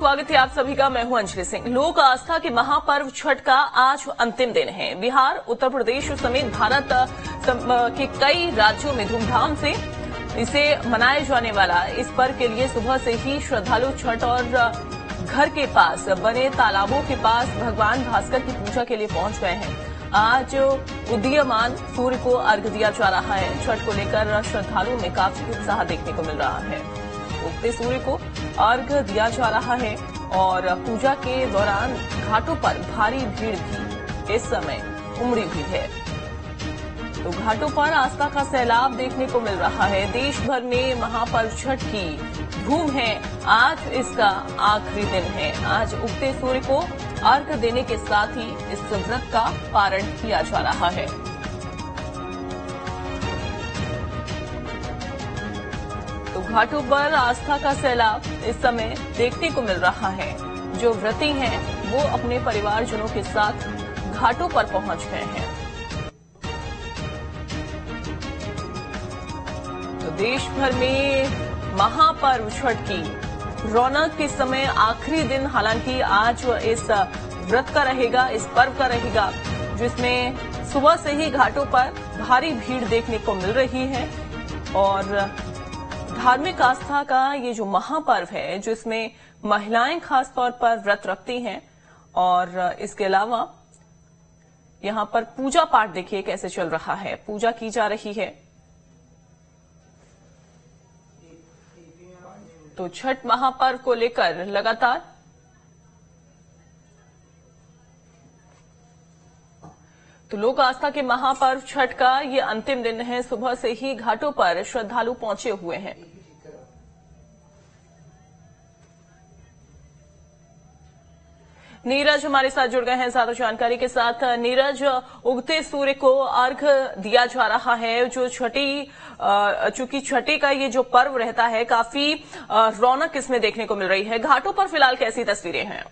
स्वागत है आप सभी का। मैं हूं अंजलि सिंह। लोक आस्था के महापर्व छठ का आज अंतिम दिन है। बिहार, उत्तर प्रदेश समेत भारत के कई राज्यों में धूमधाम से इसे मनाए जाने वाला इस पर्व के लिए सुबह से ही श्रद्धालु छठ और घर के पास बने तालाबों के पास भगवान भास्कर की पूजा के लिए पहुंच गए हैं। आज उदीयमान सूर्य को अर्घ्य दिया जा रहा है। छठ को लेकर श्रद्धालुओं में काफी उत्साह देखने को मिल रहा है। उगते सूर्य को अर्घ्य दिया जा रहा है और पूजा के दौरान घाटों पर भारी भीड़ भी इस समय उमड़ी हुई है। तो घाटों पर आस्था का सैलाब देखने को मिल रहा है। देश भर में महापर्व छठ की धूम है। आज इसका आखिरी दिन है। आज उगते सूर्य को अर्घ्य देने के साथ ही इस व्रत का पारण किया जा रहा है। तो घाटों पर आस्था का सैलाब इस समय देखने को मिल रहा है। जो व्रती हैं वो अपने परिवारजनों के साथ घाटों पर पहुंच गए हैं। तो देश भर में महापर्व छठ की रौनक इस समय आखिरी दिन, हालांकि आज इस व्रत का रहेगा, इस पर्व का रहेगा, जिसमें सुबह से ही घाटों पर भारी भीड़ देखने को मिल रही है। और धार्मिक आस्था का ये जो महापर्व है, जिसमें महिलाएं खास तौर पर व्रत रखती हैं और इसके अलावा यहां पर पूजा पाठ देखिए कैसे चल रहा है। पूजा की जा रही है। तो छठ महापर्व को लेकर लगातार तो लोक आस्था के महापर्व छठ का ये अंतिम दिन है। सुबह से ही घाटों पर श्रद्धालु पहुंचे हुए हैं। नीरज हमारे साथ जुड़ गए हैं ज्यादा जानकारी के साथ। नीरज, उगते सूर्य को अर्घ्य दिया जा रहा है। जो चूंकि छठी का ये जो पर्व रहता है, काफी रौनक इसमें देखने को मिल रही है। घाटों पर फिलहाल कैसी तस्वीरें हैं?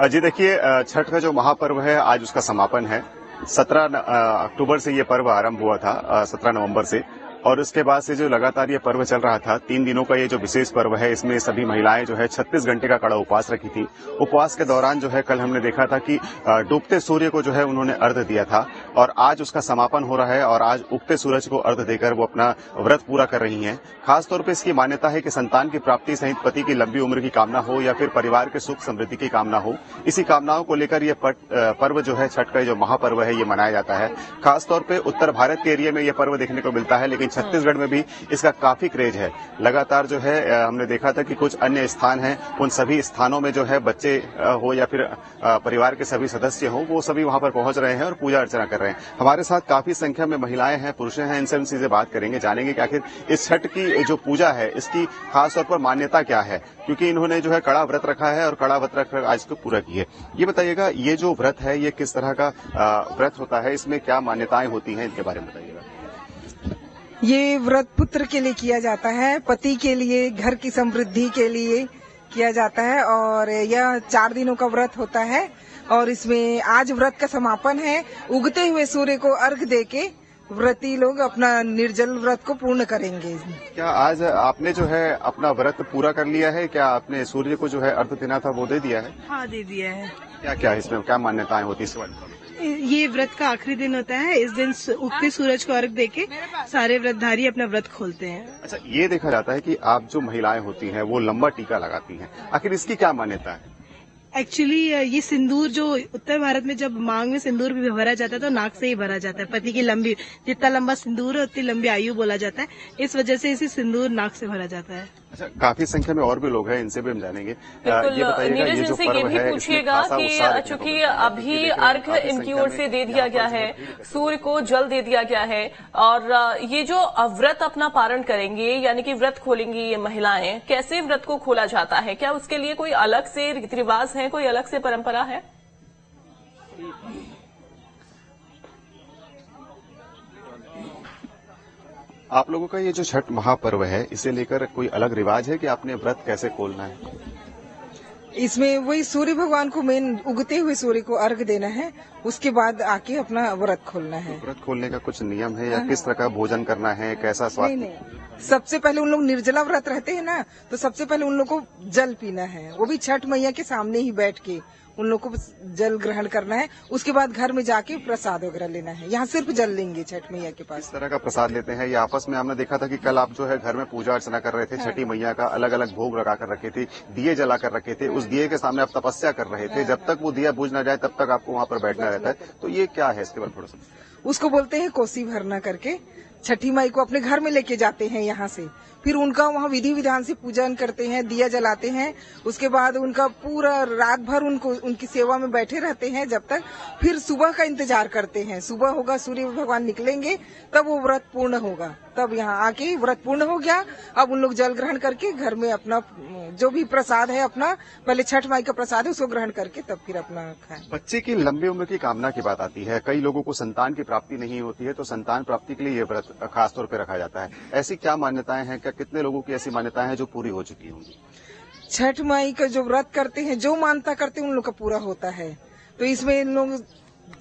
जी देखिए, छठ का जो महापर्व है आज उसका समापन है। 17 अक्टूबर से ये पर्व आरंभ हुआ था, 17 नवंबर से, और उसके बाद से जो लगातार ये पर्व चल रहा था, 3 दिनों का ये जो विशेष पर्व है, इसमें सभी महिलाएं जो है 36 घंटे का कड़ा उपवास रखी थी। उपवास के दौरान जो है कल हमने देखा था कि डूबते सूर्य को जो है उन्होंने अर्घ्य दिया था और आज उसका समापन हो रहा है और आज उगते सूरज को अर्घ्य देकर वो अपना व्रत पूरा कर रही हैं। खासतौर पर इसकी मान्यता है कि संतान की प्राप्ति सहित पति की लंबी उम्र की कामना हो या फिर परिवार के सुख समृद्धि की कामना हो, इसी कामनाओं को लेकर ये पर्व जो है छठ का जो महापर्व है ये मनाया जाता है। खासतौर पर उत्तर भारत के एरिया में ये पर्व देखने को मिलता है, लेकिन छत्तीसगढ़ में भी इसका काफी क्रेज है। लगातार जो है हमने देखा था कि कुछ अन्य स्थान हैं, उन सभी स्थानों में जो है बच्चे हो या फिर परिवार के सभी सदस्य हो, वो सभी वहां पर पहुंच रहे हैं और पूजा अर्चना कर रहे हैं। हमारे साथ काफी संख्या में महिलाएं हैं, पुरुष हैं, इनसे हम चीजें बात करेंगे, जानेंगे कि आखिर इस छठ की जो पूजा है इसकी खासतौर पर मान्यता क्या है, क्योंकि इन्होंने जो है कड़ा व्रत रखा है और कड़ा व्रत रखकर आज को पूरा की है। ये बताइएगा, ये जो व्रत है ये किस तरह का व्रत होता है, इसमें क्या मान्यताएं होती हैं, इनके बारे में बताइएगा। ये व्रत पुत्र के लिए किया जाता है, पति के लिए, घर की समृद्धि के लिए किया जाता है और यह 4 दिनों का व्रत होता है। और इसमें आज व्रत का समापन है। उगते हुए सूर्य को अर्घ्य देके व्रती लोग अपना निर्जल व्रत को पूर्ण करेंगे। क्या आज आपने जो है अपना व्रत पूरा कर लिया है? क्या आपने सूर्य को जो है अर्घ्य देना था वो दे दिया है? हाँ, दे दिया है। क्या क्या इसमें क्या मान्यताएं होती है? ये व्रत का आखिरी दिन होता है। इस दिन उगते सूरज को अर्घ्य देके सारे व्रतधारी अपना व्रत खोलते हैं। अच्छा, ये देखा जाता है कि आप जो महिलाएं होती हैं वो लंबा टीका लगाती हैं, आखिर इसकी क्या मान्यता है? एक्चुअली ये सिंदूर जो उत्तर भारत में जब मांग में सिंदूर भी भरा जाता है तो नाक से ही भरा जाता है। पति की लंबी, जितना लंबा सिंदूर है उतनी लंबी आयु बोला जाता है। इस वजह से इसे सिंदूर नाक से भरा जाता है। अच्छा, काफी संख्या में और भी लोग हैं, इनसे भी हम जानेंगे। ये बताइएगा, ये जो पर्व है पूछिएगा कि चूंकि अभी अर्घ्य इनकी ओर से दे दिया गया है, सूर्य को जल दे दिया गया है और ये जो व्रत अपना पारण करेंगे यानी कि व्रत खोलेंगी ये महिलाएं, कैसे व्रत को खोला जाता है? क्या उसके लिए कोई अलग से रीति रिवाज है, कोई अलग से परंपरा है? आप लोगों का ये जो छठ महापर्व है, इसे लेकर कोई अलग रिवाज है कि आपने व्रत कैसे खोलना है? इसमें वही सूर्य भगवान को मेन उगते हुए सूर्य को अर्घ देना है, उसके बाद आके अपना व्रत खोलना है। व्रत खोलने का कुछ नियम है या किस तरह का भोजन करना है, कैसा स्वास्थ्य? नहीं, सबसे पहले उन लोग निर्जला व्रत रहते हैं ना, तो सबसे पहले उन लोग को जल पीना है, वो भी छठ मैया के सामने ही बैठ के उन लोग को जल ग्रहण करना है। उसके बाद घर में जाके प्रसाद वगैरह लेना है, यहाँ सिर्फ जल लेंगे छठ मैया के पास। इस तरह का प्रसाद लेते हैं या आपस में? हमने देखा था कि कल आप जो है घर में पूजा अर्चना कर रहे थे, छठी मैया का अलग अलग भोग लगा कर रखे थे, दिए जला कर रखे थे, उस दिए के सामने आप तपस्या कर रहे थे, जब तक वो दिया बुझ ना जाए तब तक आपको वहाँ पर बैठना रहता है, तो ये क्या है, इसके बारे में थोड़ा सा? उसको बोलते हैं कोसी भरना करके। छठी माई को अपने घर में लेके जाते हैं यहाँ से, फिर उनका वहाँ विधि विधान से पूजन करते हैं, दिया जलाते हैं। उसके बाद उनका पूरा रात भर उनको उनकी सेवा में बैठे रहते हैं जब तक, फिर सुबह का इंतजार करते हैं। सुबह होगा, सूर्य भगवान निकलेंगे, तब वो व्रत पूर्ण होगा। तब यहाँ आके व्रत पूर्ण हो गया। अब उन लोग जल ग्रहण करके घर में अपना जो भी प्रसाद है, अपना पहले छठ माई का प्रसाद है उसको ग्रहण करके तब फिर अपना खाएं। बच्चे की लंबी उम्र की कामना की बात आती है, कई लोगों को संतान की प्राप्ति नहीं होती है, तो संतान प्राप्ति के लिए ये व्रत खासतौर पर रखा जाता है। ऐसी क्या मान्यताएं हैं, क्या कितने लोगों की ऐसी मान्यताएं हैं जो पूरी हो चुकी होंगी? छठ माई का जो व्रत करते हैं, जो मानता करते हैं, उन लोग का पूरा होता है। तो इसमें इन लोग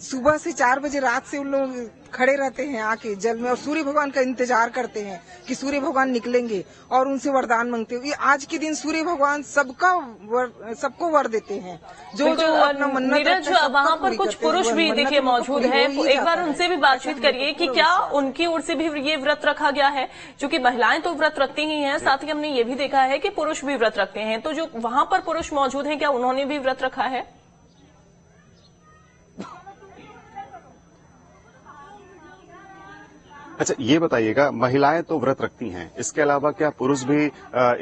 सुबह से 4 बजे रात से उन लोग खड़े रहते हैं आके जल में, और सूर्य भगवान का इंतजार करते हैं कि सूर्य भगवान निकलेंगे, और उनसे वरदान मांगते हैं। आज के दिन सूर्य भगवान सबको वर देते हैं, जो अपना मन्नत नीरज, वहाँ पर कुछ पुरुष भी देखिए मौजूद हैं, एक बार उनसे भी बातचीत करिए कि क्या उनकी ओर से भी ये व्रत रखा गया है। क्योंकि महिलाएं तो व्रत रखती ही हैं, साथ ही हमने ये भी देखा है कि पुरुष भी व्रत रखते हैं, तो जो वहाँ पर पुरुष मौजूद हैं, क्या उन्होंने भी व्रत रखा है? अच्छा, ये बताइएगा, महिलाएं तो व्रत रखती हैं, इसके अलावा क्या पुरुष भी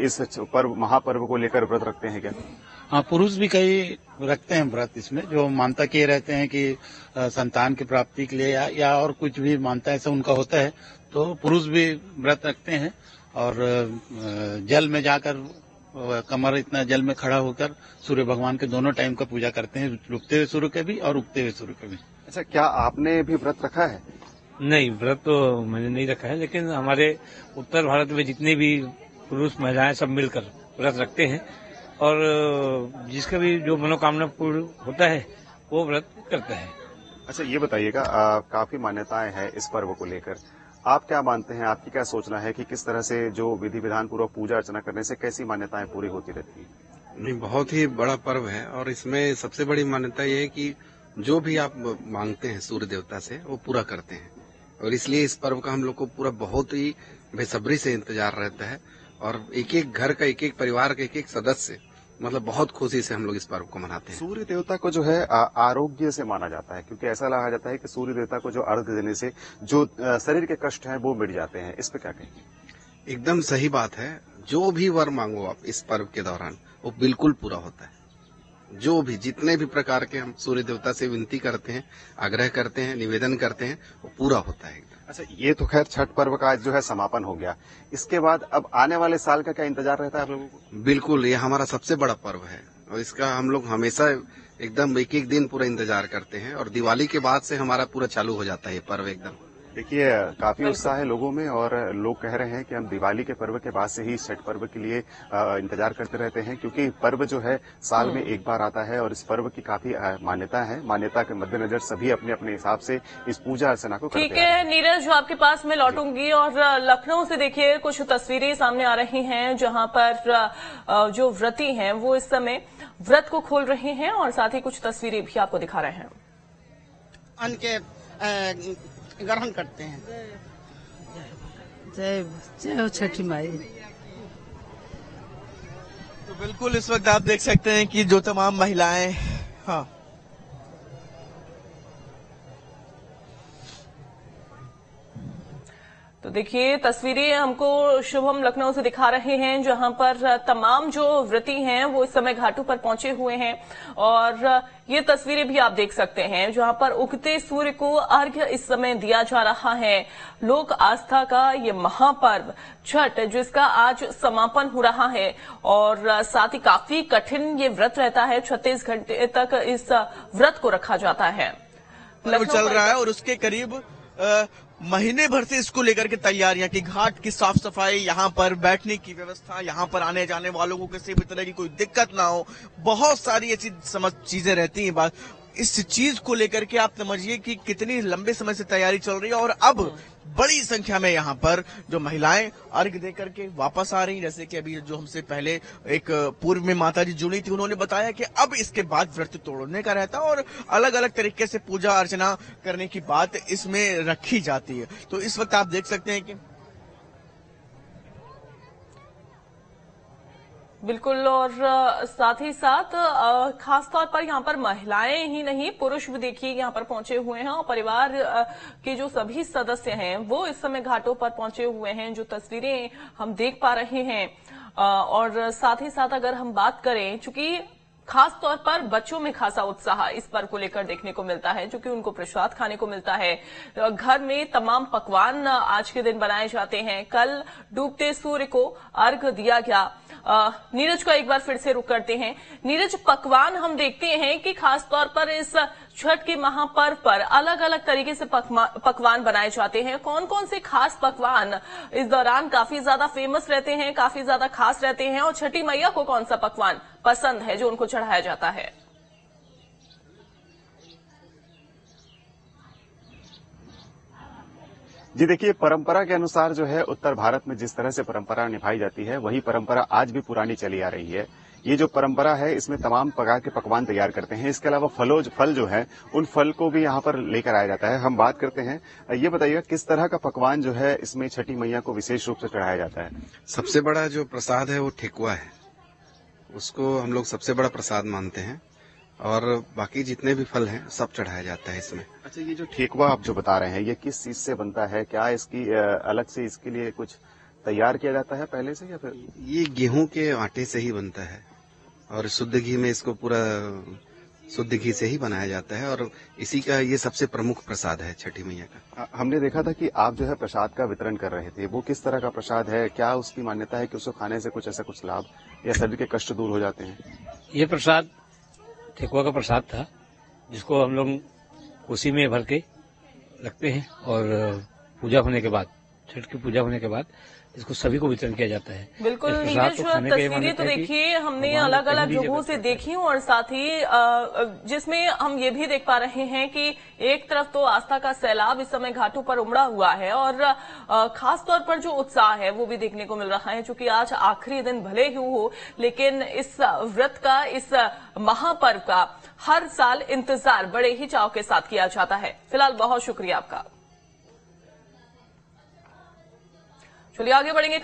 इस पर्व महापर्व को लेकर व्रत रखते हैं क्या? हाँ, पुरुष भी कई रखते हैं व्रत, इसमें जो मानता किए रहते हैं कि संतान की प्राप्ति के लिए या और कुछ भी मानता ऐसा उनका होता है, तो पुरुष भी व्रत रखते हैं। और जल में जाकर कमर इतना जल में खड़ा होकर सूर्य भगवान के दोनों टाइम का पूजा करते हैं, डूबते हुए सूर्य के भी और उगते हुए सूर्य के भी। अच्छा, क्या आपने भी व्रत रखा है? नहीं, व्रत तो मैंने नहीं रखा है, लेकिन हमारे उत्तर भारत में जितने भी पुरुष महिलाएं सब मिलकर व्रत रखते हैं, और जिसका भी जो मनोकामना पूर्ण होता है वो व्रत करता है। अच्छा, ये बताइएगा, काफी मान्यताएं हैं इस पर्व को लेकर, आप क्या मानते हैं, आपकी क्या सोचना है कि किस तरह से जो विधि विधान पूर्वक पूजा अर्चना करने से कैसी मान्यताएं पूरी होती रहती है? नहीं, बहुत ही बड़ा पर्व है, और इसमें सबसे बड़ी मान्यता ये है कि जो भी आप मांगते हैं सूर्य देवता से वो पूरा करते हैं, और इसलिए इस पर्व का हम लोग को पूरा बहुत ही बेसब्री से इंतजार रहता है। और एक एक घर का, एक एक परिवार का एक एक सदस्य मतलब बहुत खुशी से हम लोग इस पर्व को मनाते हैं। सूर्य देवता को जो है आरोग्य से माना जाता है, क्योंकि ऐसा कहा जाता है कि सूर्य देवता को जो अर्घ देने से जो शरीर के कष्ट हैं वो मिट जाते हैं। इस पे क्या कहेंगे? एकदम सही बात है, जो भी वर मांगो आप इस पर्व के दौरान वो बिल्कुल पूरा होता है। जो भी जितने भी प्रकार के हम सूर्य देवता से विनती करते हैं, आग्रह करते हैं, निवेदन करते हैं, वो पूरा होता है। अच्छा, ये तो खैर छठ पर्व का जो है समापन हो गया, इसके बाद अब आने वाले साल का क्या इंतजार रहता है आप लोगों को? बिल्कुल, ये हमारा सबसे बड़ा पर्व है और इसका हम लोग हमेशा एकदम एक एक दिन पूरा इंतजार करते हैं, और दिवाली के बाद से हमारा पूरा चालू हो जाता है ये पर्व एकदम। देखिए, काफी उत्साह है लोगों में, और लोग कह रहे हैं कि हम दिवाली के पर्व के बाद से ही छठ पर्व के लिए इंतजार करते रहते हैं, क्योंकि पर्व जो है साल में एक बार आता है और इस पर्व की काफी मान्यता है। मान्यता के मद्देनजर सभी अपने अपने हिसाब से इस पूजा अर्चना को करते हैं। ठीक है नीरज, जो आपके पास मैं लौटूंगी, और लखनऊ से देखिए कुछ तस्वीरें सामने आ रही हैं जहां पर जो व्रती हैं वो इस समय व्रत को खोल रहे हैं, और साथ ही कुछ तस्वीरें भी आपको दिखा रहे हैं। अन्न के ग्रहण करते हैं। जय जय छठी माई। तो बिल्कुल इस वक्त आप देख सकते हैं कि जो तमाम महिलाएं, हाँ, तो देखिए तस्वीरें हमको शुभम लखनऊ से दिखा रहे हैं, जहां पर तमाम जो व्रती हैं वो इस समय घाटों पर पहुंचे हुए हैं, और ये तस्वीरें भी आप देख सकते हैं जहां पर उगते सूर्य को अर्घ्य इस समय दिया जा रहा है। लोक आस्था का ये महापर्व छठ, जिसका आज समापन हो रहा है, और साथ ही काफी कठिन ये व्रत रहता है। 36 घंटे तक इस व्रत को रखा जाता है। चल रहा है और उसके करीब महीने भर से इसको लेकर के तैयारियां की घाट की साफ सफाई, यहाँ पर बैठने की व्यवस्था, यहाँ पर आने जाने वालों को किसी भी तरह की कोई दिक्कत ना हो, बहुत सारी ऐसी चीजें रहती हैं। बात इस चीज को लेकर के आप समझिए कि कितनी लंबे समय से तैयारी चल रही है और अब बड़ी संख्या में यहाँ पर जो महिलाएं अर्घ दे करके वापस आ रही, जैसे कि अभी जो हमसे पहले एक पूर्व में माता जी जुड़ी थी, उन्होंने बताया कि अब इसके बाद व्रत तोड़ने का रहता है और अलग अलग तरीके से पूजा अर्चना करने की बात इसमें रखी जाती है। तो इस वक्त आप देख सकते हैं कि बिल्कुल, और साथ ही साथ खास तौर पर यहाँ पर महिलाएं ही नहीं, पुरुष भी देखिए यहाँ पर पहुंचे हुए हैं और परिवार के जो सभी सदस्य हैं वो इस समय घाटों पर पहुंचे हुए हैं, जो तस्वीरें हम देख पा रहे हैं। और साथ ही साथ अगर हम बात करें, चूंकि खास तौर पर बच्चों में खासा उत्साह इस पर्व को लेकर देखने को मिलता है, क्योंकि उनको प्रसाद खाने को मिलता है। घर में तमाम पकवान आज के दिन बनाए जाते हैं। कल डूबते सूर्य को अर्घ दिया गया। नीरज को एक बार फिर से रुक करते हैं। नीरज, पकवान हम देखते हैं कि खास तौर पर इस छठ के महापर्व पर अलग अलग तरीके से पकवान बनाए जाते हैं। कौन कौन से खास पकवान इस दौरान काफी ज्यादा फेमस रहते हैं, काफी ज्यादा खास रहते हैं, और छठी मैया को कौन सा पकवान पसंद है जो उनको चढ़ाया जाता है? जी देखिए, परंपरा के अनुसार जो है उत्तर भारत में जिस तरह से परंपरा निभाई जाती है, वही परंपरा आज भी पुरानी चली आ रही है। ये जो परंपरा है, इसमें तमाम प्रकार के पकवान तैयार करते हैं। इसके अलावा फल जो है, उन फल को भी यहाँ पर लेकर आया जाता है। हम बात करते हैं, ये बताइएगा किस तरह का पकवान जो है इसमें छठी मैया को विशेष रूप से चढ़ाया जाता है? सबसे बड़ा जो प्रसाद है वो ठेकुआ है, उसको हम लोग सबसे बड़ा प्रसाद मानते हैं, और बाकी जितने भी फल हैं सब चढ़ाया जाता है इसमें। अच्छा, ये जो ठेकुआ आप जो बता रहे हैं, ये किस चीज से बनता है? क्या इसकी अलग से इसके लिए कुछ तैयार किया जाता है पहले से, या फिर? ये गेहूं के आटे से ही बनता है और शुद्ध घी में इसको पूरा शुद्ध घी से ही बनाया जाता है, और इसी का ये सबसे प्रमुख प्रसाद है छठी मैया का। हमने देखा था कि आप जो है प्रसाद का वितरण कर रहे थे, वो किस तरह का प्रसाद है? क्या उसकी मान्यता है कि उसको खाने से कुछ ऐसा कुछ लाभ या शरीर के कष्ट दूर हो जाते हैं? ये प्रसाद ठेकुआ का प्रसाद था, जिसको हम लोग कोसी में भर के रखते हैं और पूजा होने के बाद, छठ की पूजा होने के बाद इसको सभी को वितरण किया जाता है। बिल्कुल, नीरज, तस्वीरें तो देखिए हमने अलग अलग जगहों से देखी, और साथ ही जिसमें हम ये भी देख पा रहे हैं कि एक तरफ तो आस्था का सैलाब इस समय घाटों पर उमड़ा हुआ है, और खास तौर पर जो उत्साह है वो भी देखने को मिल रहा है। चूंकि आज आखिरी दिन भले ही हो, लेकिन इस व्रत का, इस महापर्व का हर साल इंतजार बड़े ही चाव के साथ किया जाता है। फिलहाल बहुत शुक्रिया आपका। चलिए आगे बढ़ेंगे।